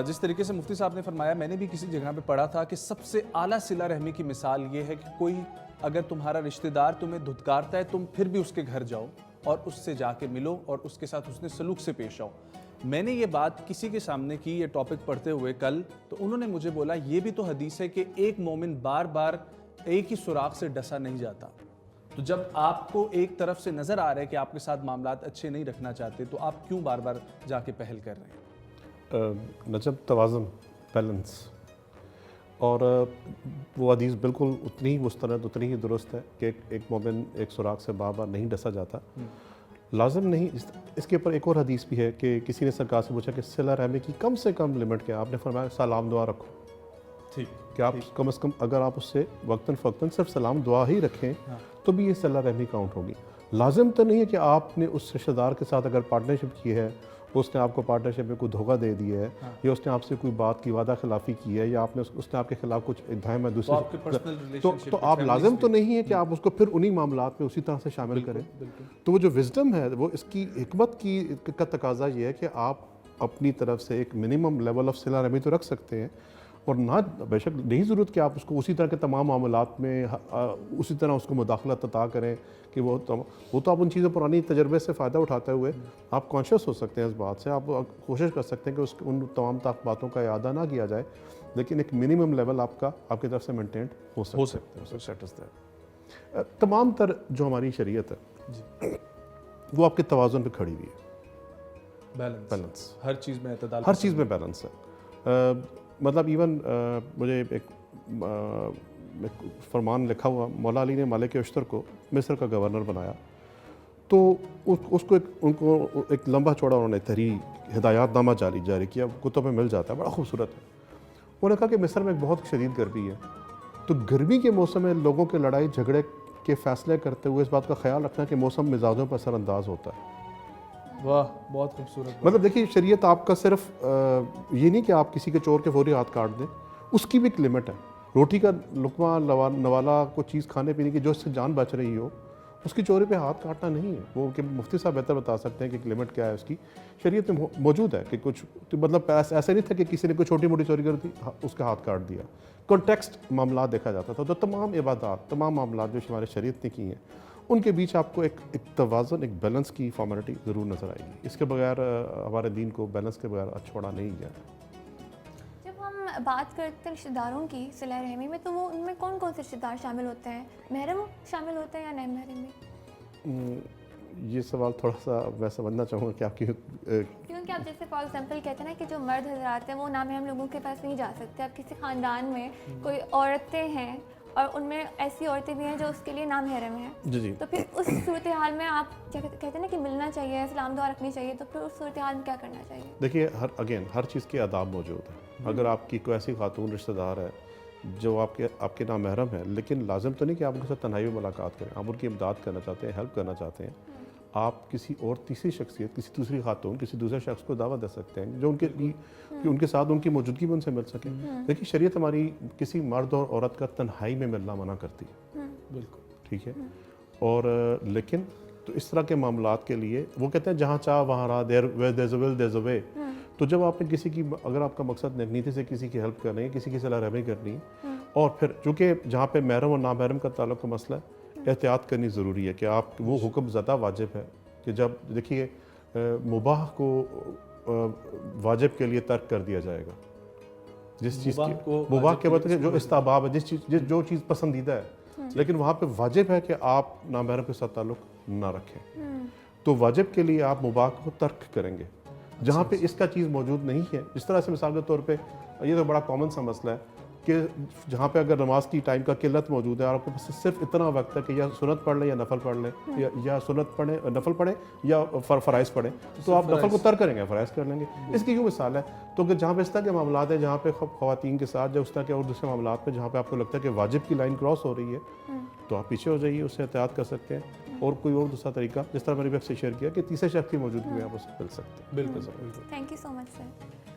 جس طریقے سے مفتی صاحب نے فرمایا، میں نے بھی کسی جگہ پہ پڑھا تھا کہ سب سے اعلیٰ صلہ رحمی کی مثال یہ ہے کہ کوئی اگر تمہارا رشتہ دار تمہیں دھتکارتا ہے، تم پھر بھی اس کے گھر جاؤ اور اس سے جا کے ملو اور اس کے ساتھ حسن سلوک سے پیش آؤ۔ میں نے یہ بات کسی کے سامنے کی، یہ ٹاپک پڑھتے ہوئے کل، تو انہوں نے مجھے بولا یہ بھی تو حدیث ہے کہ ایک مومن بار بار ایک ہی سوراخ سے ڈسا نہیں جاتا۔ تو جب آپ کو ایک طرف سے نظر آ رہا ہے کہ آپ کے ساتھ معاملات اچھے نہیں رکھنا چاہتے، تو آپ کیوں بار بار جا کے پہل کر رہے ہیں؟ نجب، توازن، بیلنس، اور وہ حدیث بالکل اتنی ہی مستند، اتنی ہی درست ہے کہ ایک مومن ایک سوراخ سے بار بار نہیں ڈسا جاتا۔ لازم نہیں، اس کے اوپر ایک اور حدیث بھی ہے کہ کسی نے سرکار سے پوچھا کہ صلہ رحمی کی کم سے کم لمٹ کیا؟ آپ نے فرمایا سلام دعا رکھو، کہ آپ کم از کم اگر آپ اس سے وقتاً فوقتاً صرف سلام دعا ہی رکھیں تو بھی یہ صلہ رحمی کاؤنٹ ہوگی۔ لازم تو نہیں ہے کہ آپ نے اس رشتہ دار کے ساتھ اگر پارٹنرشپ کی ہے، اس نے آپ کو پارٹنرشپ میں کوئی دھوکہ دے دیا ہے، یا اس نے آپ سے کوئی بات کی وعدہ خلافی کی ہے، یا اس نے آپ کے خلاف کچھ ادعائیں میں دوسرے، تو آپ لازم تو نہیں ہے کہ آپ اس کو پھر انہی معاملات میں اسی طرح سے شامل کریں۔ تو وہ جو وزڈم ہے، وہ اس کی حکمت کا تقاضا یہ ہے کہ آپ اپنی طرف سے ایک منیمم لیول آف صلہ رحمی تو رکھ سکتے ہیں، اور نہ بے شک نہیں ضرورت کہ آپ اس کو اسی طرح کے تمام معاملات میں اسی طرح اس کو مداخلت عطا کریں کہ وہ تو آپ ان چیزوں پرانی تجربے سے فائدہ اٹھاتے ہوئے آپ کانشیس ہو سکتے ہیں اس بات سے، آپ کوشش کر سکتے ہیں کہ ان تمام باتوں کا اعادہ نہ کیا جائے، لیکن ایک منیمم لیول آپ کی طرف سے مینٹین ہو سکتا ہے۔ تمام تر جو ہماری شریعت ہے وہ آپ کے توازن پہ کھڑی ہوئی ہے، بیلنس، ہر چیز میں اعتدال، ہر چیز میں بیلنس ہے۔ مطلب ایون مجھے ایک فرمان لکھا ہوا، مولا علی نے مالک اشتر کو مصر کا گورنر بنایا، تو اس کو ان کو ایک لمبا چوڑا انہوں نے تحریر ہدایات نامہ جاری کیا، کتب میں مل جاتا ہے، بڑا خوبصورت ہے۔ انہوں نے کہا کہ مصر میں ایک بہت شدید گرمی ہے، تو گرمی کے موسم میں لوگوں کے لڑائی جھگڑے کے فیصلے کرتے ہوئے اس بات کا خیال رکھنا کہ موسم مزاجوں پر اثر انداز ہوتا ہے۔ واہ، بہت خوبصورت۔ مطلب دیکھیے، شریعت آپ کا صرف یہ نہیں کہ آپ کسی کے چور کے فوری ہاتھ کاٹ دیں، اس کی بھی ایک لمٹ ہے۔ روٹی کا لقمہ نوالا کوئی چیز کھانے پینے کی جو اس سے جان بچ رہی ہو، اس کی چوری پہ ہاتھ کاٹنا نہیں ہے۔ وہ کہ مفتی صاحب بہتر بتا سکتے ہیں کہ ایک لمٹ کیا ہے اس کی، شریعت میں موجود ہے کہ کچھ مطلب ایسا نہیں تھا کہ کسی نے کوئی چھوٹی موٹی چوری کر دی اس کا ہاتھ کاٹ دیا، کانٹیکسٹ معاملات دیکھا جاتا تھا۔ تو تمام عبادات، تمام معاملات جو ہمارے شریعت نے کی ہیں، ان کے بیچ آپ کو ایک توازن، ایک بیلنس کی فارمیلٹی ضرور نظر آئے گی۔ اس کے بغیر ہمارے دین کو بیلنس کے بغیر چھوڑا نہیں گیا۔ جب ہم بات کرتے ہیں رشتہ داروں کی صلہ رحمی میں، تو وہ ان میں کون کون سے رشتہ دار شامل ہوتے ہیں؟ محرم شامل ہوتے ہیں یا نہیں محرم بھی؟ یہ سوال تھوڑا سا میں سمجھنا چاہوں گا کہ آپ کی، کیونکہ آپ جیسے فار ایگزامپل کہتے ہیں نا کہ جو مرد حضرات ہیں وہ نامحرم لوگوں کے پاس نہیں جا سکتے۔ اب کسی خاندان میں کوئی عورتیں ہیں اور ان میں ایسی عورتیں بھی ہیں جو اس کے لیے نامحرم ہیں، جی تو پھر اس صورتحال میں آپ کہتے ہیں نا کہ ملنا چاہیے، سلام دعا رکھنی چاہیے، تو پھر اس صورتحال میں کیا کرنا چاہیے؟ دیکھیے، ہر چیز کے آداب موجود ہیں۔ اگر آپ کی کوئی ایسی خاتون رشتہ دار ہے جو آپ کے نامحرم ہے، لیکن لازم تو نہیں کہ آپ ان کے ساتھ تنہائی میں ملاقات کریں، آپ ان کی امداد کرنا چاہتے ہیں، ہیلپ کرنا چاہتے ہیں، آپ کسی اور تیسری شخصیت، کسی دوسری خاتون، کسی دوسرے شخص کو دعوت دے سکتے ہیں جو ان کے ساتھ ان کی موجودگی میں ان سے مل سکے۔ دیکھیے، شریعت ہماری کسی مرد اور عورت کا تنہائی میں ملنا منع کرتی ہے، بالکل ٹھیک ہے، اور لیکن تو اس طرح کے معاملات کے لیے وہ کہتے ہیں جہاں چاہ وہاں راہ، there's a will there's a way۔ تو جب آپ نے کسی کی، اگر آپ کا مقصد نیتی سے کسی کی ہیلپ کرنی ہے، کسی کی صلہ رحمی کرنی ہے، اور پھر چونکہ جہاں پہ محرم اور نامحرم کا تعلق کا مسئلہ ہے، احتیاط کرنی ضروری ہے کہ آپ وہ حکم زیادہ واجب ہے کہ جب دیکھیے مباح کو واجب کے لیے ترک کر دیا جائے گا، جس چیز کی مباح کے مطلب جو استحباب ہے، جو چیز پسندیدہ ہے، لیکن وہاں پہ واجب ہے کہ آپ نامحرم کے ساتھ تعلق نہ رکھیں، تو واجب کے لیے آپ مباح کو ترک کریں گے۔ جہاں پہ اس کا چیز موجود نہیں ہے، اس طرح سے مثال کے طور پہ یہ تو بڑا کامن سا مسئلہ ہے کہ جہاں پہ اگر نماز کی ٹائم کا قلت موجود ہے اور آپ کے پاس صرف اتنا وقت ہے کہ یا سنت پڑھ لیں یا نفل پڑھ لیں، یا سنت پڑھیں، نفل پڑھیں یا فرائض پڑھیں، تو آپ نفل کو ترک کریں گے، فرائض کر لیں گے۔ اس کی یوں مثال ہے۔ تو جہاں پہ اس طرح کے معاملات ہیں، جہاں پہ خواتین کے ساتھ یا اس طرح کے اور دوسرے معاملات پہ جہاں پہ آپ کو لگتا ہے کہ واجب کی لائن کراس ہو رہی ہے، تو آپ پیچھے ہو جائیے، اس سے احتیاط کر سکتے ہیں۔ اور کوئی اور دوسرا طریقہ، جس طرح میں نے بھی آپ سے شیئر کیا کہ تیسرے شخص کی موجودگی میں آپ اس سے مل سکتے ہیں۔ بالکل۔ Thank you so much sir.